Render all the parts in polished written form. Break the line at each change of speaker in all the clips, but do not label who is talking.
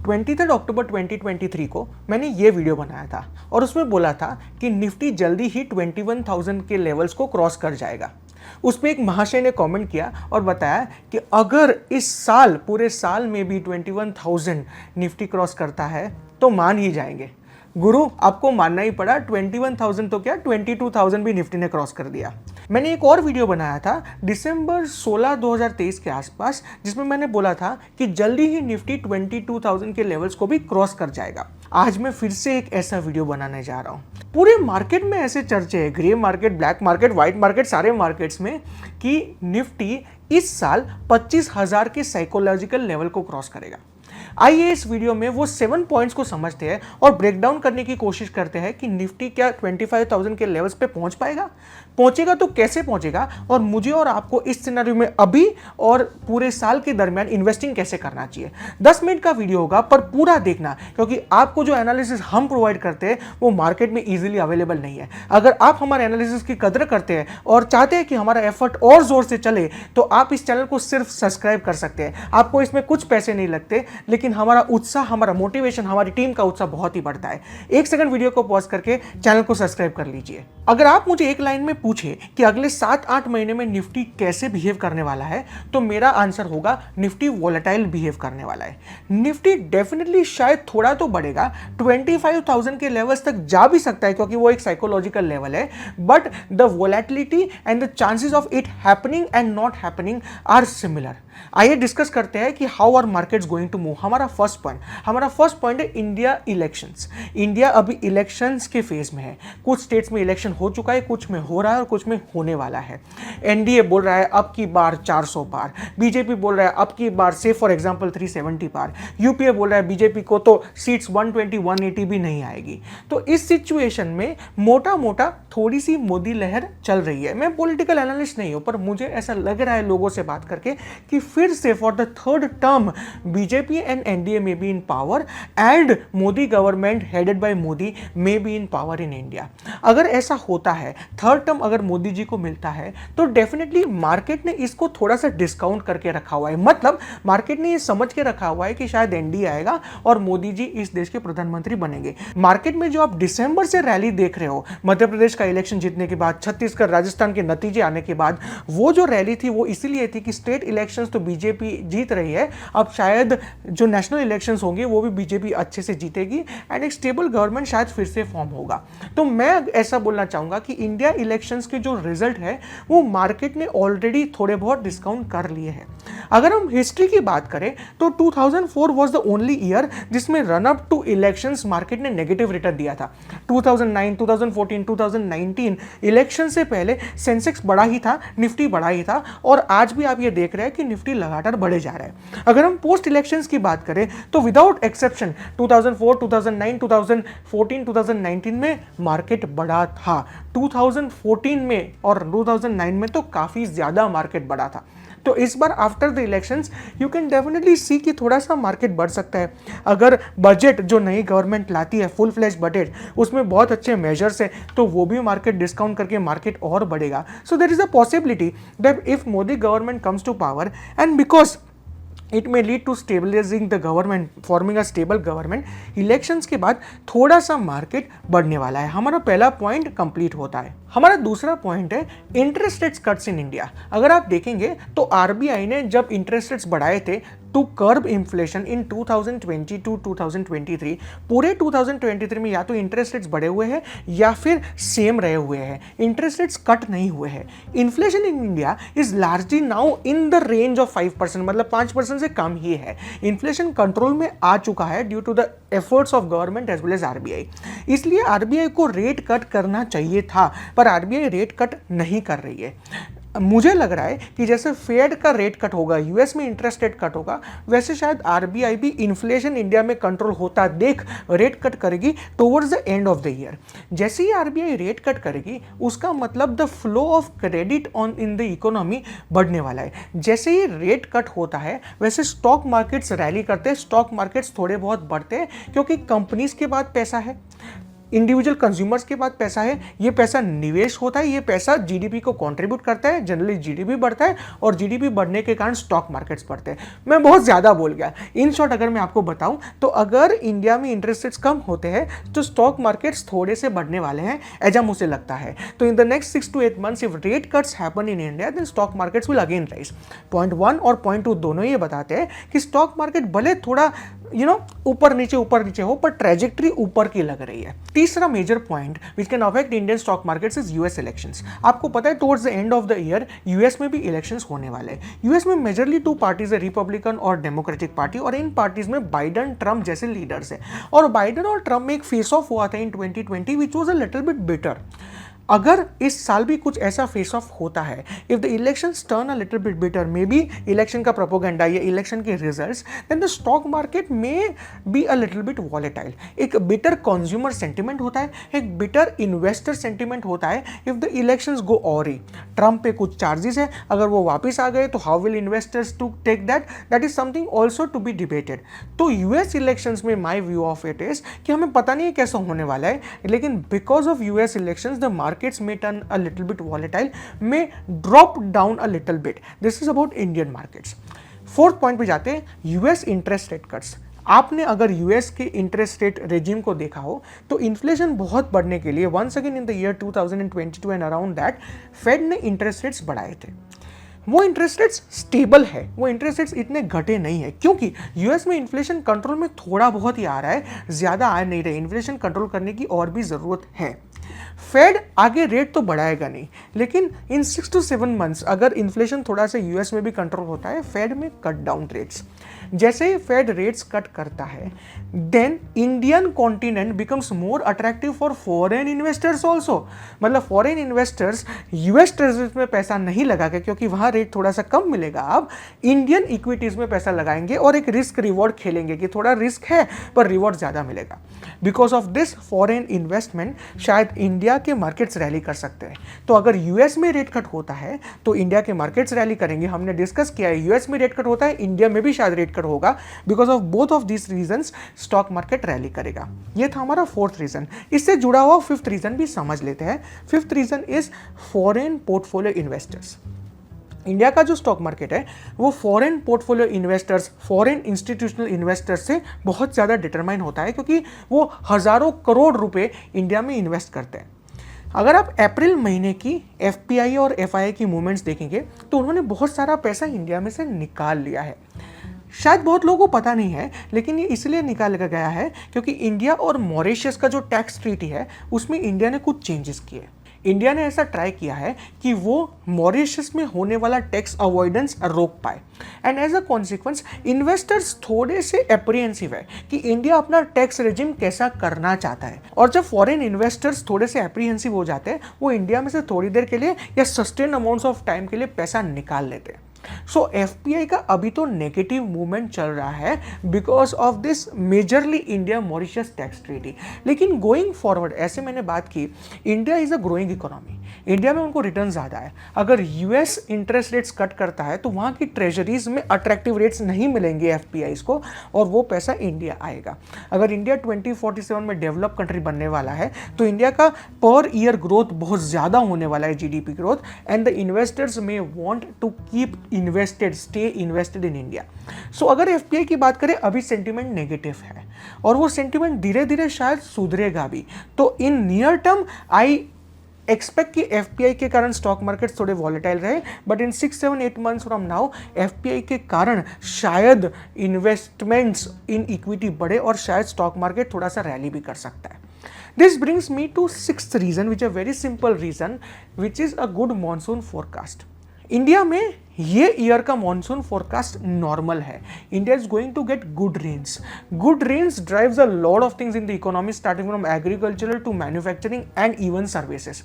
23 अक्टूबर 2023 को मैंने ये वीडियो बनाया था और उसमें बोला था कि निफ्टी जल्दी ही 21,000 के लेवल्स को क्रॉस कर जाएगा। उस पर एक महाशय ने कमेंट किया और बताया कि अगर इस साल पूरे साल में भी 21,000 निफ्टी क्रॉस करता है तो मान ही जाएंगे। गुरु, आपको मानना ही पड़ा। 21,000 तो क्या 22,000 भी निफ्टी ने क्रॉस कर दिया। मैंने एक और वीडियो बनाया था दिसंबर 16 2023 के आसपास, जिसमें मैंने बोला था कि जल्दी ही निफ्टी 22,000 के लेवल्स को भी क्रॉस कर जाएगा। आज मैं फिर से एक ऐसा वीडियो बनाने जा रहा हूं। पूरे मार्केट में ऐसे चर्चे हैं, grey market, black market, white market, सारे मार्केट्स में, कि निफ्टी इस साल 25,000 के साइकोलॉजिकल लेवल को क्रॉस करेगा। आइए इस वीडियो में वो 7 पॉइंट्स को समझते हैं और ब्रेक डाउन करने की कोशिश करते हैं कि निफ्टी क्या 25,000 के लेवल्स पे पहुंच पाएगा, पहुंचेगा तो कैसे पहुंचेगा, और मुझे और आपको इस सिनेरियो में अभी और पूरे साल के दरमियान इन्वेस्टिंग कैसे करना चाहिए। 10 मिनट का वीडियो होगा पर पूरा देखना, क्योंकि आपको जो एनालिसिस हम प्रोवाइड करते हैं वो मार्केट में इजीली अवेलेबल नहीं है। अगर आप हमारे एनालिसिस की कदर करते हैं और चाहते हैं कि हमारा एफर्ट और जोर से चले तो आप इस चैनल को सिर्फ सब्सक्राइब कर सकते हैं। आपको इसमें कुछ पैसे नहीं लगते, लेकिन हमारा उत्साह, हमारा मोटिवेशन, हमारी टीम का उत्साह बहुत ही बढ़ता है। एक सेकंड वीडियो को पॉज करके चैनल को सब्सक्राइब कर लीजिए। अगर आप मुझे एक लाइन में पूछे कि अगले 7-8 महीने में निफ्टी कैसे बिहेव करने वाला है, तो मेरा आंसर होगा निफ्टी वोलेटाइल बिहेव करने वाला है। निफ्टी डेफिनेटली शायद थोड़ा तो बढ़ेगा, 25,000 के लेवल्स तक जा भी सकता है क्योंकि वो एक साइकोलॉजिकल लेवल है, but the volatility and the chances of it happening and not happening are similar. आइए डिस्कस करते हैं कि how are markets going to move. हमारा फर्स्ट पॉइंट है इंडिया इलेक्शंस। इंडिया अभी इलेक्शंस के फेज में है। कुछ स्टेट्स में इलेक्शन हो चुका है, कुछ में हो रहा है और कुछ में होने वाला है। एनडीए बोल रहा है अब की बार 400 पार, बीजेपी बोल रहा है अब की बार से फॉर एग्जांपल 370 पार, यूपीए बोल रहा है बीजेपी को तो सीट्स 120 180 भी नहीं आएगी। तो इस सिचुएशन में मोटा मोटा थोड़ी सी मोदी लहर चल रही है। मैं पॉलिटिकल एनालिस्ट नहीं हूं, पर मुझे ऐसा लग रहा है लोगों से बात करके कि फिर से for the third term BJP and NDA may be in power and Modi government headed by Modi may be in power in India. अगर ऐसा होता है, थर्ड टर्म अगर मोदी जी को मिलता है, तो डेफिनेटली मार्केट ने इसको थोड़ा सा डिस्काउंट करके रखा हुआ है। मतलब मार्केट ने ये समझ के रखा हुआ है कि शायद एनडीए आएगा और मोदी जी इस देश के प्रधानमंत्री बनेंगे। मार्केट में जो आप दिसंबर से रैली देख रहे हो, मध्य प्रदेश का इलेक्शन जीतने के बाद, छत्तीसगढ़ राजस्थान के नतीजे आने के बाद, वो जो रैली थी वो इसीलिए थी कि स्टेट इलेक्शंस तो बीजेपी जीत रही है, अब शायद जो नेशनल इलेक्शंस होंगे वो भी बीजेपी अच्छे से जीतेगी एंड एक स्टेबल गवर्नमेंट शायद फिर से फॉर्म होगा। तो मैं ऐसा बोलना चाहूंगा कि इंडिया इलेक्शंस के जो रिजल्ट है वो मार्केट ने ऑलरेडी थोड़े बहुत डिस्काउंट कर लिए हैं। अगर हम हिस्ट्री की बात करें तो 2004 वाज द ओनली ईयर जिसमें run up to elections market ने नेगेटिव रिटर्न दिया था। 2009, 2014, 2019 इलेक्शन से पहले सेंसेक्स बढ़ा ही था, निफ्टी बढ़ा ही था, और आज भी आप ये देख रहे हैं कि निफ्टी लगातार बढ़े जा रहा है। अगर हम पोस्ट इलेक्शंस की बात करें तो विदाउट एक्सेप्शन 2004, 2009, 2014, 2019 में मार्केट बढ़ा था। 2014 में और 2009 में तो काफी ज्यादा मार्केट बढ़ा था। तो इस बार after the elections you can definitely see कि थोड़ा सा मार्केट बढ़ सकता है। अगर बजट जो नई गवर्नमेंट लाती है, फुल फ्लेज बजट, उसमें बहुत अच्छे मेजर्स है, तो वो भी मार्केट डिस्काउंट करके मार्केट और बढ़ेगा। So there is a possibility that if Modi government comes to power and because it may lead to stabilising the government, forming a stable government, elections के बाद थोड़ा सा मार्केट बढ़ने वाला है। हमारा पहला पॉइंट कंप्लीट होता है। हमारा दूसरा पॉइंट है interest rates cuts in India. अगर आप देखेंगे तो आरबीआई ने जब इंटरेस्ट रेट्स बढ़ाए थे to curb inflation in 2020 to 2023, पूरे 2023 में या तो इंटरेस्ट रेट्स बढ़े हुए हैं या फिर सेम रहे हुए हैं, इंटरेस्ट रेट्स कट नहीं हुए हैं। Inflation in India is largely now in the range of 5%, मतलब 5% से कम ही है। इन्फ्लेशन कंट्रोल में आ चुका है due to the efforts of government as well as RBI. इसलिए आरबीआई को रेट कट करना चाहिए था, पर आरबीआई रेट कट नहीं कर रही है। मुझे लग रहा है कि जैसे फेड का रेट कट होगा, यूएस में इंटरेस्ट रेट कट होगा, वैसे शायद आरबीआई भी इन्फ्लेशन इंडिया में कंट्रोल होता देख रेट कट करेगी towards the end of the year. जैसे ही आरबीआई रेट कट करेगी उसका मतलब the flow of credit on in the economy बढ़ने वाला है। जैसे ही रेट कट होता है वैसे स्टॉक मार्केट्स रैली करते हैं, स्टॉक मार्केट्स थोड़े बहुत बढ़ते हैं क्योंकि कंपनीज के पास पैसा है। इंडिविजुअल कंज्यूमर्स के पास पैसा है, ये पैसा निवेश होता है, ये पैसा जीडीपी को कंट्रीब्यूट करता है, जनरली जीडीपी बढ़ता है और जीडीपी बढ़ने के कारण स्टॉक मार्केट्स बढ़ते हैं। मैं बहुत ज़्यादा बोल गया। इन शॉर्ट अगर मैं आपको बताऊं तो अगर इंडिया में इंटरेस्ट रेट्स कम होते हैं तो स्टॉक मार्केट्स थोड़े से बढ़ने वाले हैं, ऐसा मुझे लगता है। तो in the next 6 to 8 months if rate cuts happen in India then stock markets will again rise. Point 1 और पॉइंट 2 दोनों ये बताते हैं कि स्टॉक मार्केट भले थोड़ा ऊपर नीचे हो पर ट्रेजेक्ट्री ऊपर की लग रही है। तीसरा major point which can affect Indian stock markets is US elections. आपको पता है towards the end of the year US में भी इलेक्शंस होने वाले हैं। यूएस में मेजरली 2 पार्टीज है, रिपब्लिकन और डेमोक्रेटिक पार्टी, और इन पार्टीज में बाइडन ट्रम्प जैसे लीडर्स है। और बाइडन और ट्रम्प में एक फेस ऑफ हुआ था इन 2020 which was a little bit bitter. अगर इस साल भी कुछ ऐसा फेस ऑफ होता है, if the elections turn a little bit bitter, may be election का प्रोपोगेंडा या इलेक्शन के results, then the stock market may be a little bit volatile. एक बिटर कंज्यूमर सेंटिमेंट होता है, एक बिटर इन्वेस्टर सेंटिमेंट होता है if the elections go awry. Trump पे कुछ चार्जेस है, अगर वो वापस आ गए तो how will investors to take that is something also to be debated. तो यूएस इलेक्शंस में my view of it is कि हमें पता नहीं है कैसा होने वाला है, लेकिन because of US elections the markets may turn a little bit volatile, may drop down a little bit. This is about Indian markets. Fourth point पे जाते हैं, यूएस इंटरेस्ट रेट कट्स। आपने अगर यूएस के इंटरेस्ट रेट रेजिम को देखा हो तो इन्फ्लेशन बहुत बढ़ने के लिए once again in the year 2022 and around that Fed ने इंटरेस्ट रेट्स बढ़ाए थे। वो इंटरेस्ट रेट्स स्टेबल है, वो इंटरेस्ट रेट्स इतने घटे नहीं है क्योंकि यूएस में इन्फ्लेशन कंट्रोल में थोड़ा बहुत ही आ रहा है, ज़्यादा आ नहीं रहे। इन्फ्लेशन कंट्रोल करने की और भी ज़रूरत है। फेड आगे रेट तो बढ़ाएगा नहीं, लेकिन इन 6 to 7 months अगर इन्फ्लेशन थोड़ा सा यूएस में भी कंट्रोल होता है, फेड में कट डाउन रेट्स। जैसे ही फेड रेट्स कट करता है then Indian continent becomes more attractive for foreign investors also. मतलब फॉरेन इन्वेस्टर्स यूएस ट्रेजरीज में पैसा नहीं लगा के, क्योंकि वहाँ रेट थोड़ा सा कम मिलेगा, अब इंडियन इक्विटीज़ में पैसा लगाएंगे और एक रिस्क रिवॉर्ड खेलेंगे कि थोड़ा रिस्क है पर रिवॉर्ड ज़्यादा मिलेगा। Because of this foreign investment शायद इंडिया के मार्केट्स रैली कर सकते हैं। तो अगर यूएस में रेट कट होता है तो इंडिया के मार्केट्स रैली करेंगे। हमने डिस्कस किया है यूएस में रेट कट होता है, इंडिया में भी शायद रेट कट होगा। Because of both of this reasons stock market rally करेगा। ये था हमारा फोर्थ रीजन। इससे जुड़ा हुआ फिफ्थ रीजन भी समझ लेते हैं। Fifth reason is foreign portfolio investors. India का जो स्टॉक मार्केट है वो foreign portfolio investors, foreign institutional investors से बहुत ज़्यादा डिटरमाइन होता है, क्योंकि वो हज़ारों करोड़ रुपए इंडिया में इन्वेस्ट करते हैं। अगर आप अप्रैल महीने की एफपीआई और एफआईआई की मूवमेंट्स देखेंगे तो उन्होंने बहुत सारा पैसा इंडिया में से निकाल लिया है। शायद बहुत लोगों को पता नहीं है, लेकिन ये इसलिए निकाल गया है क्योंकि इंडिया और मॉरिशस का जो टैक्स ट्रीटी है उसमें इंडिया ने कुछ चेंजेस किए। इंडिया ने ऐसा ट्राई किया है कि वो मॉरिशस में होने वाला टैक्स अवॉइडेंस रोक पाए, and as a consequence investors थोड़े से एप्रीहेंसिव है कि इंडिया अपना टैक्स रेजिम कैसा करना चाहता है। और जब फॉरेन इन्वेस्टर्स थोड़े से एप्रीहेंसिव हो जाते हैं, वो इंडिया में से थोड़ी देर के लिए या सस्टेन अमाउंट्स ऑफ टाइम के लिए पैसा निकाल लेते हैं। सो एफपीआई का अभी तो नेगेटिव मूवमेंट चल रहा है because of this majorly India Mauritius tax treaty. लेकिन गोइंग फॉरवर्ड, ऐसे मैंने बात की, India is a growing economy, India में उनको रिटर्न ज़्यादा है। अगर यूएस इंटरेस्ट रेट्स कट करता है तो वहाँ की ट्रेजरीज में अट्रैक्टिव रेट्स नहीं मिलेंगे एफपीआईज को, और वो पैसा इंडिया आएगा। अगर इंडिया 2047 में डेवलप कंट्री बनने वाला है तो इंडिया का पर ईयर ग्रोथ बहुत ज़्यादा होने वाला है, GDP growth, and the investors may want to keep invested, stay invested in India. So अगर एफपीआई की बात करें, अभी सेंटिमेंट नेगेटिव है और वो सेंटिमेंट धीरे धीरे शायद सुधरेगा भी। तो in near term I expect कि एफपीआई के कारण स्टॉक मार्केट थोड़े वॉलेटाइल रहे, but in 6, 7, 8 months from now FPI के कारण शायद इन्वेस्टमेंट्स इन इक्विटी बढ़े और शायद स्टॉक मार्केट थोड़ा सा रैली भी कर सकता है। This brings me to sixth reason, which is a very simple reason, which is a good monsoon forecast. India में ये ईयर का मॉनसून फोरकास्ट नॉर्मल है। India is going to get good rains. Good rains drives a lot of things in the economy, starting from agricultural to manufacturing and even services.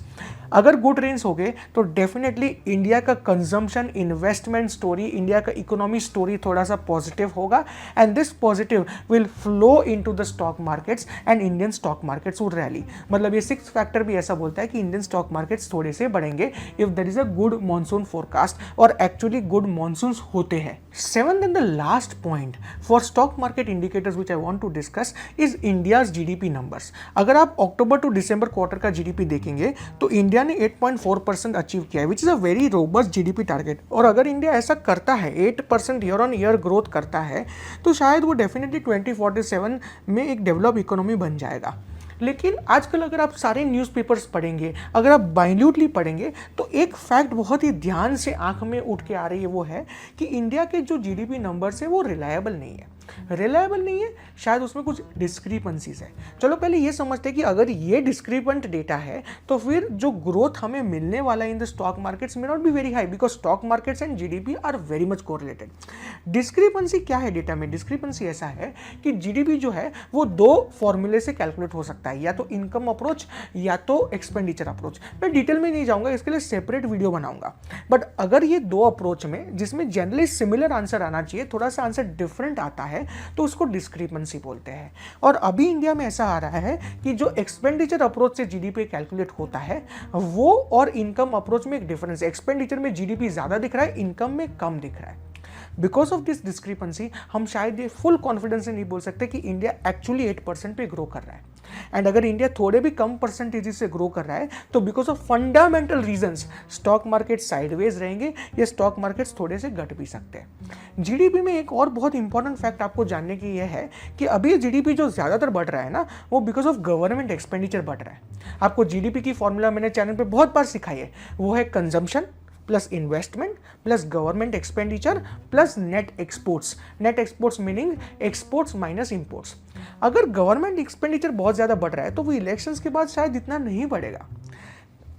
अगर good rains हो गए तो definitely India का consumption, investment story, India का economy story थोड़ा सा positive होगा, and this positive will flow into the stock markets and Indian stock markets would rally. मतलब ये सिक्स फैक्टर भी ऐसा बोलता है कि इंडियन स्टॉक मार्केट्स थोड़े से बढ़ेंगे if there is a good monsoon forecast और एक्चुअली गुड मॉनसून्स होते हैं। Seventh and the last point for stock market indicators which I want to discuss is India's GDP numbers. अगर आप October to December quarter का GDP देखेंगे तो India ने 8.4% achieve किया है, which is a very robust GDP target. और अगर इंडिया ऐसा करता है, 8% ईयर ऑन ईयर ग्रोथ करता है, तो शायद वो डेफिनेटली 2047 में एक डेवलप इकोनॉमी बन जाएगा। लेकिन आजकल अगर आप सारे न्यूज़पेपर्स पढ़ेंगे, अगर आप माइन्यूटली पढ़ेंगे, तो एक फैक्ट बहुत ही ध्यान से आंख में उठ के आ रही है, वो है कि इंडिया के जो जीडीपी नंबर्स है वो रिलायबल नहीं है। रिलायबल नहीं है, शायद उसमें कुछ डिस्क्रिपेंसीज है। चलो पहले ये समझते हैं कि अगर ये डिस्क्रिपेंट डेटा है तो फिर जो ग्रोथ हमें मिलने वाला है इन द स्टॉक मार्केट्स में not be very high, because stock markets and GDP are very much correlated. Discrepancy क्या है डेटा में? डिस्क्रिपेंसी ऐसा है कि जीडीपी जो है वो दो फॉर्मूले से कैलकुलेट हो सकता है, या तो इनकम अप्रोच या तो एक्सपेंडिचर अप्रोच। मैं डिटेल में नहीं जाऊंगा, इसके लिए सेपरेट वीडियो बनाऊंगा। बट अगर ये दो अप्रोच में जिसमें जनरली सिमिलर आंसर आना चाहिए, थोड़ा सा आंसर डिफरेंट आता है, तो उसको डिस्क्रिपेंसी बोलते हैं। और अभी इंडिया में ऐसा आ रहा है कि जो एक्सपेंडिचर अप्रोच से जीडीपी कैलकुलेट होता है वो और इनकम अप्रोच में एक डिफरेंस है। एक्सपेंडिचर में जीडीपी ज्यादा दिख रहा है, इनकम में कम दिख रहा है। बिकॉज ऑफ दिस डिस्क्रिपेंसी हम शायद ये फुल कॉन्फिडेंस से नहीं बोल सकते कि इंडिया एक्चुअली 8% पे ग्रो कर रहा है। एंड अगर इंडिया थोड़े भी कम परसेंटेज से ग्रो कर रहा है तो because of fundamental reasons stock market sideways रहेंगे या स्टॉक मार्केट्स थोड़े से घट भी सकते हैं। जीडीपी में एक और बहुत इंपॉर्टेंट फैक्ट आपको जानने की यह है कि अभी जीडीपी जो ज्यादातर बढ़ रहा है ना, वो बिकॉज ऑफ गवर्नमेंट एक्सपेंडिचर बढ़ रहा है। आपको जीडीपी की फॉर्मूला मैंने चैनल पे बहुत बार सिखाई है, वो है consumption plus investment plus government expenditure plus net exports. Net exports meaning exports minus imports. अगर गवर्नमेंट एक्सपेंडिचर बहुत ज़्यादा बढ़ रहा है तो वो इलेक्शंस के बाद शायद इतना नहीं बढ़ेगा।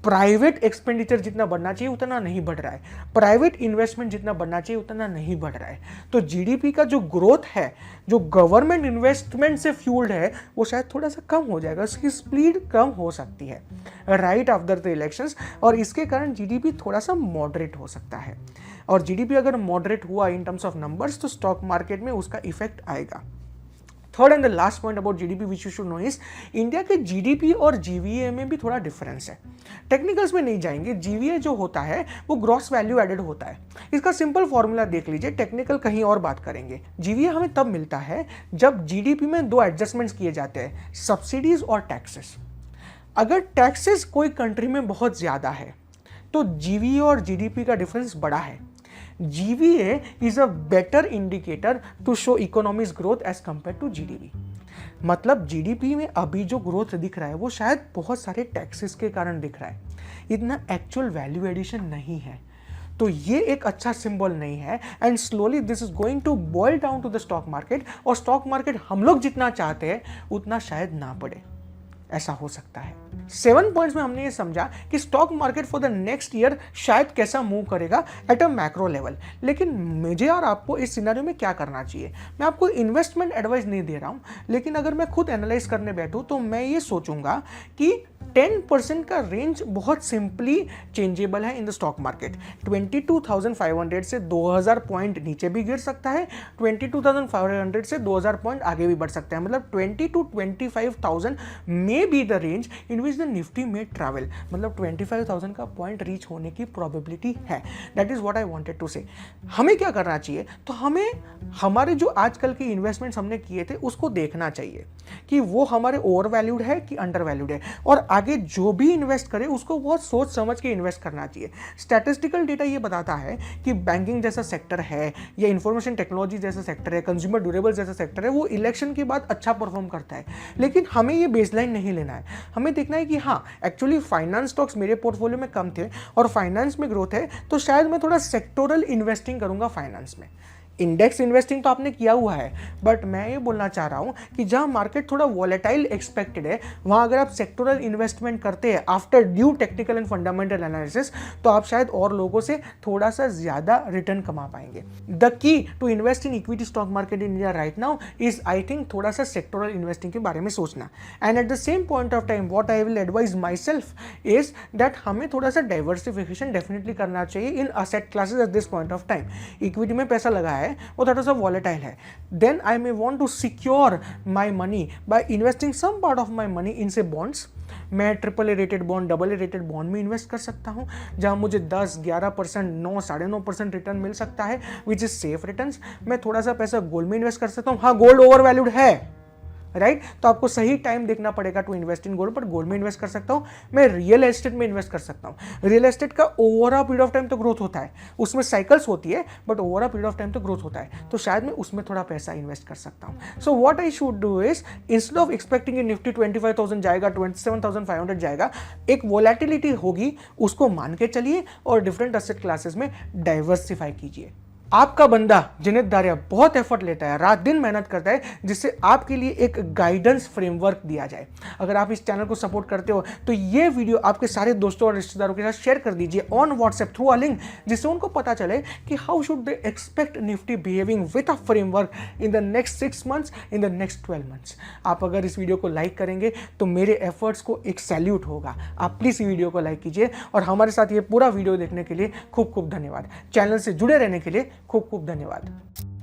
प्राइवेट एक्सपेंडिचर जितना बढ़ना चाहिए उतना नहीं बढ़ रहा है, प्राइवेट इन्वेस्टमेंट जितना बढ़ना चाहिए उतना नहीं बढ़ रहा है। तो जीडीपी का जो ग्रोथ है, जो गवर्नमेंट इन्वेस्टमेंट से फ्यूल्ड है, वो शायद थोड़ा सा कम हो जाएगा, उसकी स्पीड कम हो सकती है राइट आफ्टर द इलेक्शंस, और इसके कारण जीडीपी थोड़ा सा मॉडरेट हो सकता है। और जीडीपी अगर मॉडरेट हुआ इन टर्म्स ऑफ नंबर्स तो स्टॉक मार्केट में उसका इफेक्ट आएगा। Third and the last point about GDP which you should know is India के जीडीपी और जीवीए में भी थोड़ा डिफरेंस है। टेक्निकल्स में नहीं जाएंगे, जीवीए जो होता है वो ग्रॉस वैल्यू एडेड होता है। इसका सिंपल फॉर्मूला देख लीजिए, टेक्निकल कहीं और बात करेंगे। जीवीए हमें तब मिलता है जब जीडीपी में दो एडजस्टमेंट्स किए जाते हैं, सब्सिडीज और टैक्सेस। अगर टैक्सेस कोई कंट्री में बहुत ज्यादा है तो जीवीए और जीडीपी का डिफरेंस बड़ा है। GVA is a better indicator to show economy's growth as compared to GDP। मतलब GDP में अभी जो ग्रोथ दिख रहा है वो शायद बहुत सारे टैक्सेस के कारण दिख रहा है, इतना एक्चुअल वैल्यू एडिशन नहीं है। तो ये एक अच्छा सिंबल नहीं है and slowly this is going to boil down to the stock market, और स्टॉक मार्केट हम लोग जितना चाहते हैं उतना शायद ना बढ़े, ऐसा हो सकता है। 7 पॉइंट्स में हमने ये समझा कि stock market for the next year शायद कैसा मूव करेगा एट अ मैक्रो लेवल। लेकिन मुझे और आपको इस सिनेरियो में क्या करना चाहिए? मैं आपको इन्वेस्टमेंट एडवाइस नहीं दे रहा हूं, लेकिन अगर मैं खुद एनालाइज करने बैठूं तो मैं ये सोचूंगा कि 10% का रेंज बहुत सिंपली चेंजेबल है इन द स्टॉक मार्केट। 22,500 से 2,000 पॉइंट नीचे भी गिर सकता है, 22,500 से 2,000 पॉइंट आगे भी बढ़ सकता है। मतलब 20 to 25,000 may be the range in which the Nifty में ट्रैवल। मतलब 25,000 का पॉइंट रीच होने की प्रोबेबिलिटी है। That is what I wanted to say. हमें क्या करना चाहिए? तो हमें हमारे जो आजकल के इन्वेस्टमेंट्स हमने किए थे उसको देखना चाहिए कि वो हमारे ओवर वैल्यूड है कि अंडर वैल्यूड है, और आगे जो भी इन्वेस्ट करे उसको बहुत सोच समझ के इन्वेस्ट करना चाहिए। स्टैटिस्टिकल डेटा ये बताता है कि बैंकिंग जैसा सेक्टर है या इंफॉर्मेशन टेक्नोलॉजी जैसा सेक्टर है, कंज्यूमर ड्यूरेबल जैसा सेक्टर है, वो इलेक्शन के बाद अच्छा परफॉर्म करता है। लेकिन हमें ये बेसलाइन नहीं लेना है, हमें देखना है कि हाँ एक्चुअली फाइनेंस स्टॉक्स मेरे पोर्टफोलियो में कम थे और फाइनेंस में ग्रोथ है, तो शायद मैं थोड़ा सेक्टोरल इन्वेस्टिंग करूंगा फाइनेंस में। इंडेक्स इन्वेस्टिंग तो आपने किया हुआ है, बट मैं ये बोलना चाह रहा हूं कि जहां मार्केट थोड़ा वॉलेटाइल एक्सपेक्टेड है वहां अगर आप सेक्टोरल इन्वेस्टमेंट करते हैं after due technical and fundamental analysis, तो आप शायद और लोगों से थोड़ा सा ज्यादा रिटर्न कमा पाएंगे। The key to invest in equity stock market in India right now is I think थोड़ा सा सेक्टोरल इन्वेस्टिंग के बारे में सोचना। And at the same point of time what I will advise myself is that हमें थोड़ा सा diversification definitely करना चाहिए in asset classes at this point of time. Equity में पैसा लगा है है वो थोड़ा सा वॉलेटाइल है, then I may want to secure my money by investing some part of my money in say bonds. मैं AAA rated bond, AA rated bond में इन्वेस्ट कर सकता हूँ जहाँ मुझे 10-11%, 9, 9.5% रिटर्न मिल सकता है, विच इज सेफ रिटर्न्स। मैं थोड़ा सा पैसा गोल्ड में इन्वेस्ट कर सकता हूँ। हाँ, गोल्ड ओवर वैल्यूड है, राइट, तो आपको सही टाइम देखना पड़ेगा टू इन्वेस्ट इन गोल्ड, पर गोल्ड में इन्वेस्ट कर सकता हूँ। मैं रियल एस्टेट में इन्वेस्ट कर सकता हूँ। रियल एस्टेट का over a period of time तो ग्रोथ होता है, उसमें साइकिल्स होती है, but over a period of time तो ग्रोथ होता है, तो शायद मैं उसमें थोड़ा पैसा इन्वेस्ट कर सकता हूँ। So what I should do is, instead of expecting Nifty 25,000 जाएगा, 27,500 जाएगा, एक वोलेटिलिटी होगी, उसको मान के चलिए और डिफरेंट एसेट क्लासेस में डाइवर्सिफाई कीजिए। आपका बंदा जिनेत दारिया बहुत एफर्ट लेता है, रात दिन मेहनत करता है, जिससे आपके लिए एक गाइडेंस फ्रेमवर्क दिया जाए। अगर आप इस चैनल को सपोर्ट करते हो तो ये वीडियो आपके सारे दोस्तों और रिश्तेदारों के साथ शेयर कर दीजिए on WhatsApp through a link, जिससे उनको पता चले कि how should they expect Nifty behaving with a framework in the next 6 months, in the next 12 months. आप अगर इस वीडियो को लाइक करेंगे तो मेरे एफर्ट्स को एक सैल्यूट होगा। आप प्लीज़ ये वीडियो को लाइक कीजिए और हमारे साथ ये पूरा वीडियो देखने के लिए खूब खूब धन्यवाद। चैनल से जुड़े रहने के लिए खूब खूब धन्यवाद।